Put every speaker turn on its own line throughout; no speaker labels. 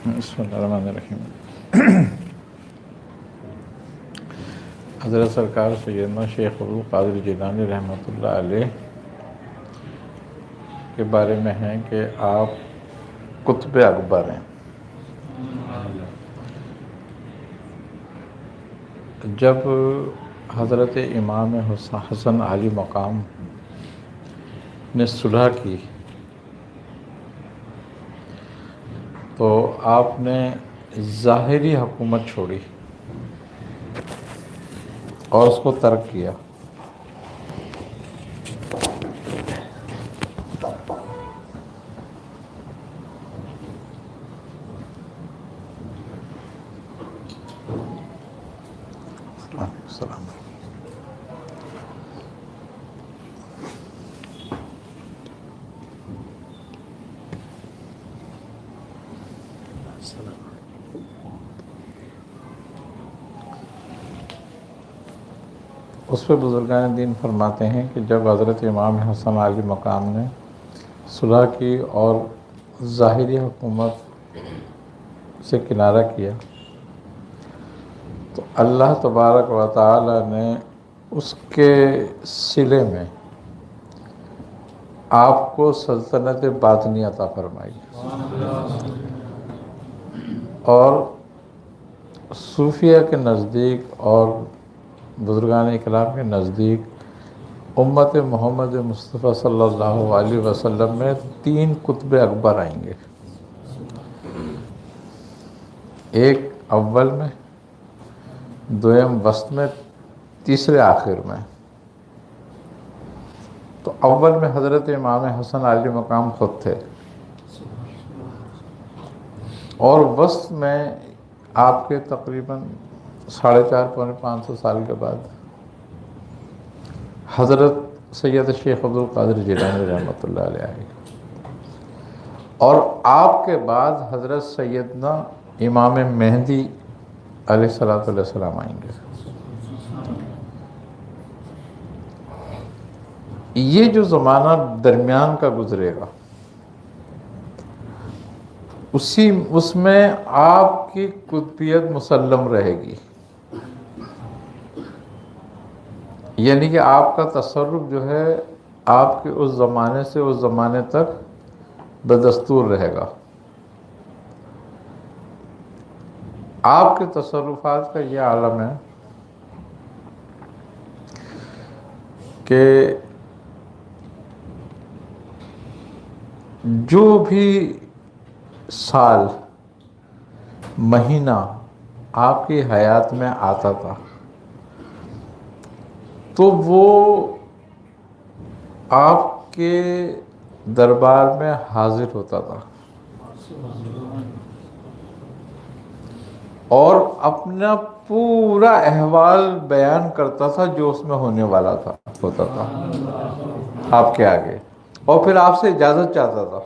بسم اللہ الرحمن الرحیم۔ حضرت سرکار سیدنا شیخ عبدالقادر جیلانی رحمۃ اللہ علیہ کے بارے میں ہیں کہ آپ قطب اکبر ہیں۔ جب حضرت امام حسن علی مقام نے صلح کی تو آپ نے ظاہری حکومت چھوڑی اور اس کو ترک کیا۔ السلام علیکم۔ اس پہ بزرگان دین فرماتے ہیں کہ جب حضرت امام حسن علی مقام نے صلح کی اور ظاہری حکومت سے کنارہ کیا تو اللہ تبارک و تعالی نے اس کے صلے میں آپ کو سلطنت باطنی عطا فرمائی اور صوفیہ کے نزدیک اور بزرگان اکرام کے نزدیک امت محمد مصطفیٰ صلی اللہ علیہ وسلم میں 3 قطب اکبر آئیں گے، ایک اول میں، دویم وسط میں، تیسرے آخر میں۔ تو اول میں حضرت امام حسن علی مقام خود تھے اور وسط میں آپ کے تقریباً 450 پونے 500 سال کے بعد حضرت سید شیخ عبدالقادر جیلانی رحمۃ اللہ علیہ آئے اور آپ کے بعد حضرت سیدنا امام مہدی علیہ السلام آئیں گے۔ یہ جو زمانہ درمیان کا گزرے گا اس میں آپ کی قطبیت مسلم رہے گی، یعنی کہ آپ کا تصرف جو ہے آپ کے اس زمانے سے اس زمانے تک بدستور رہے گا۔ آپ کے تصرفات کا یہ عالم ہے کہ جو بھی سال مہینہ آپ کی حیات میں آتا تھا تو وہ آپ کے دربار میں حاضر ہوتا تھا اور اپنا پورا احوال بیان کرتا تھا جو اس میں ہونے والا ہوتا تھا آپ کے آگے، اور پھر آپ سے اجازت چاہتا تھا۔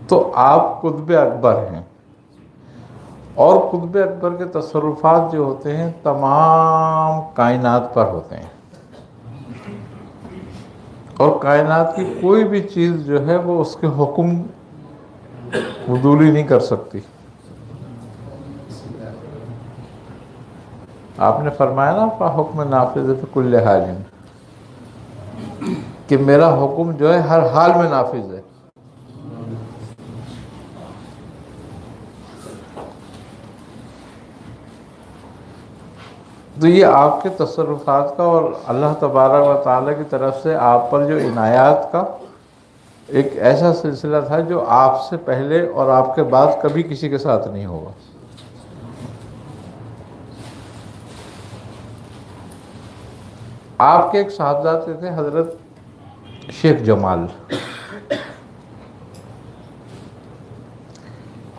تو آپ قطب اکبر ہیں اور قطب اکبر کے تصرفات جو ہوتے ہیں تمام کائنات پر ہوتے ہیں اور کائنات کی کوئی بھی چیز جو ہے وہ اس کے حکم عدولی نہیں کر سکتی۔ آپ نے فرمایا نا حکم نافذ فی کل حال، کہ میرا حکم جو ہے ہر حال میں نافذ ہے۔ تو یہ آپ کے تصرفات کا اور اللہ تبارک و تعالیٰ کی طرف سے آپ پر جو عنایات کا ایک ایسا سلسلہ تھا جو آپ سے پہلے اور آپ کے بعد کبھی کسی کے ساتھ نہیں ہوگا۔ آپ کے ایک صاحبزادے تھے حضرت شیخ جمال۔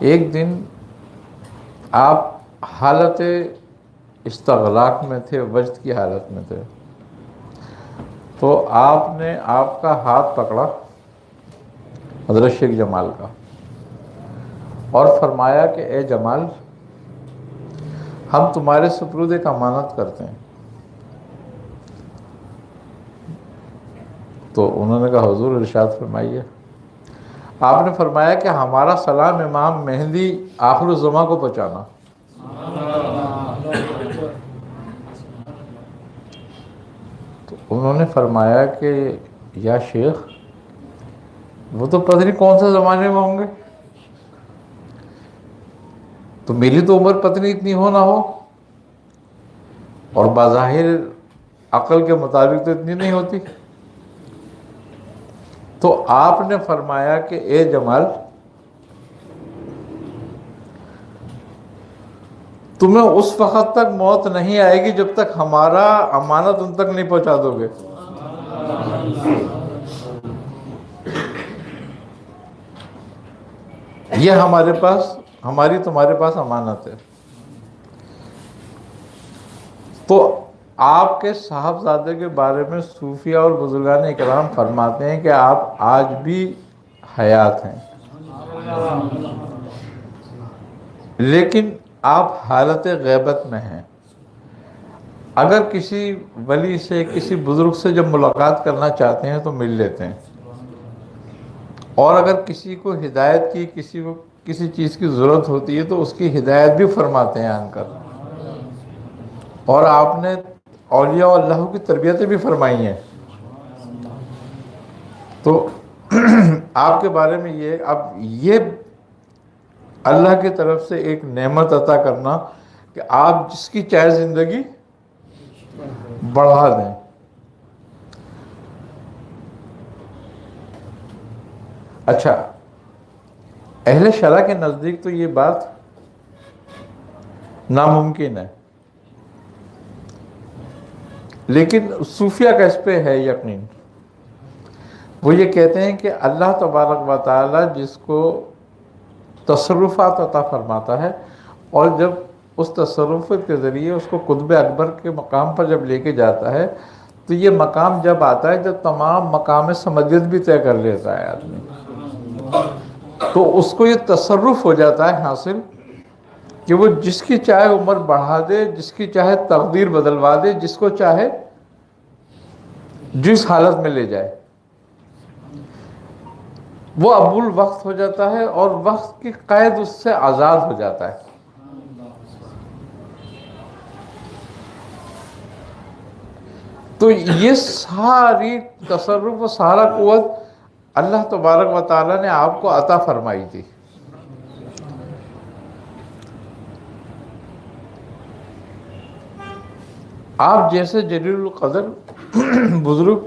ایک دن آپ حالت استغراق میں تھے، وجد کی حالت میں تھے، تو آپ نے آپ کا ہاتھ پکڑا حضرت شیخ جمال کا اور فرمایا کہ اے جمال، ہم تمہارے سپرد ایک امانت کرتے ہیں۔ تو انہوں نے کہا حضور ارشاد فرمائیے۔ آپ نے فرمایا کہ ہمارا سلام امام مہدی آخر الزماں کو پہنچانا. تو انہوں نے فرمایا کہ یا شیخ وہ تو پتہ نہیں کون سے زمانے میں ہوں گے، تو میری تو عمر پتہ نہیں اتنی ہو نہ ہو، اور بظاہر عقل کے مطابق تو اتنی نہیں ہوتی. تو آپ نے فرمایا کہ اے جمال، تمہیں اس وقت تک موت نہیں آئے گی جب تک ہمارا امانت ان تک نہیں پہنچا دو گے. یہ ہمارے پاس، ہماری تمہارے پاس امانت ہے. تو آپ کے صاحبزادے کے بارے میں صوفیہ اور بزرگان اکرام فرماتے ہیں کہ آپ آج بھی حیات ہیں، لیکن آپ حالت غیبت میں ہیں. اگر کسی ولی سے، کسی بزرگ سے جب ملاقات کرنا چاہتے ہیں تو مل لیتے ہیں، اور اگر کسی کو ہدایت کی، کسی کو کسی چیز کی ضرورت ہوتی ہے تو اس کی ہدایت بھی فرماتے ہیں آن کر. اور آپ نے اولیاء اللہ کی تربیتیں بھی فرمائی ہیں. تو آپ کے بارے میں یہ اللہ کی طرف سے ایک نعمت عطا کرنا کہ آپ جس کی چاہے زندگی بڑھا دیں. اچھا، اہل شرع کے نزدیک تو یہ بات ناممکن ہے، لیکن صوفیہ کا اس پہ ہے یقین. وہ یہ کہتے ہیں کہ اللہ تبارک و تعالی جس کو تصرفات عطا فرماتا ہے، اور جب اس تصرف کے ذریعے اس کو قطب اکبر کے مقام پر جب لے کے جاتا ہے تو یہ مقام جب آتا ہے جب تمام مقام سمجھت بھی طے کر لیتا ہے آدمی، تو اس کو یہ تصرف ہو جاتا ہے حاصل کہ وہ جس کی چاہے عمر بڑھا دے، جس کی چاہے تقدیر بدلوا دے، جس کو چاہے جس حالت میں لے جائے. وہ ابو الوقت ہو جاتا ہے اور وقت کی قید اس سے آزاد ہو جاتا ہے. تو یہ ساری تصرف و سارا قوت اللہ تبارک و تعالیٰ نے آپ کو عطا فرمائی تھی. آپ جیسے جلیل القدر بزرگ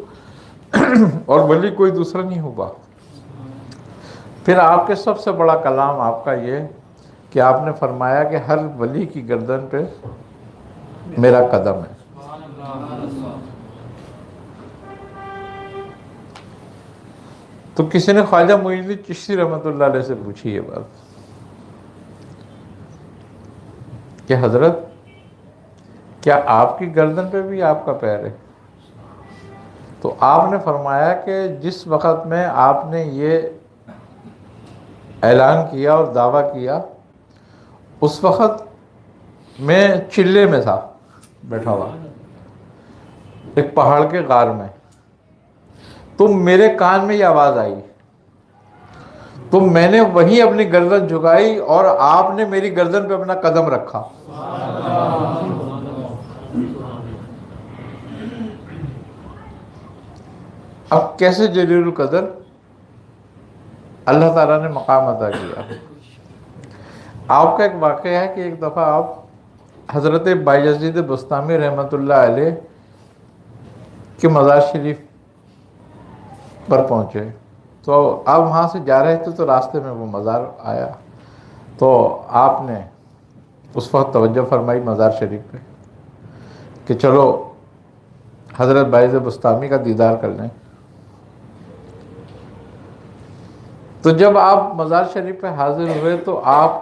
اور ولی کوئی دوسرا نہیں ہوگا. پھر آپ کے سب سے بڑا کلام آپ کا یہ کہ آپ نے فرمایا کہ ہر ولی کی گردن پہ میرا قدم ہے. تو کسی نے خواجہ معین الدین چشتی رحمۃ اللہ علیہ سے پوچھی یہ بات کہ حضرت کیا آپ کی گردن پہ بھی آپ کا پیر ہے؟ تو آپ نے فرمایا کہ جس وقت میں آپ نے یہ اعلان کیا اور دعویٰ کیا اس وقت میں چلے میں تھا بیٹھا ہوا ایک پہاڑ کے غار میں. تو میرے کان میں یہ آواز آئی تو میں نے وہیں اپنی گردن جھکائی اور آپ نے میری گردن پہ اپنا قدم رکھا. اب کیسے جلیل القدر اللہ تعالیٰ نے مقام عطا کیا. آپ کا ایک واقعہ ہے کہ ایک دفعہ آپ حضرت بایزید بسطامی رحمۃ اللہ علیہ کے مزار شریف پر پہنچے. تو آپ وہاں سے جا رہے تھے تو راستے میں وہ مزار آیا تو آپ نے اس وقت توجہ فرمائی مزار شریف پہ کہ چلو حضرت بایزید بسطامی کا دیدار کر لیں. تو جب آپ مزار شریف پہ حاضر ہوئے تو آپ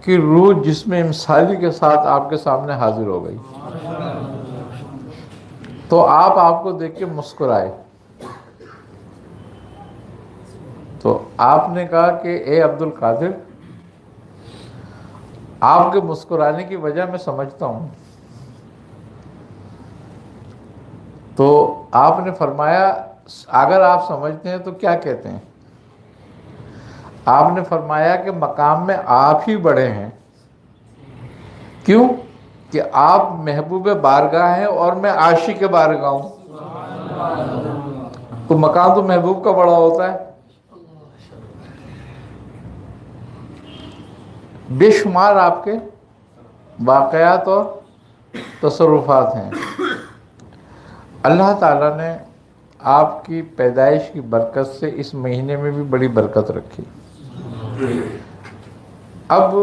کی روح جسم امثالی کے ساتھ آپ کے سامنے حاضر ہو گئی. تو آپ کو دیکھ کے مسکرائے. تو آپ نے کہا کہ اے عبد القادر، آپ کے مسکرانے کی وجہ میں سمجھتا ہوں. تو آپ نے فرمایا اگر آپ سمجھتے ہیں تو کیا کہتے ہیں؟ آپ نے فرمایا کہ مقام میں آپ ہی بڑے ہیں، کیوں کہ آپ محبوب بارگاہ ہیں اور میں عاشق بارگاہ ہوں، تو مقام تو محبوب کا بڑا ہوتا ہے۔ بے شمار آپ کے واقعات اور تصرفات ہیں۔ اللہ تعالیٰ نے آپ کی پیدائش کی برکت سے اس مہینے میں بھی بڑی برکت رکھی۔ اب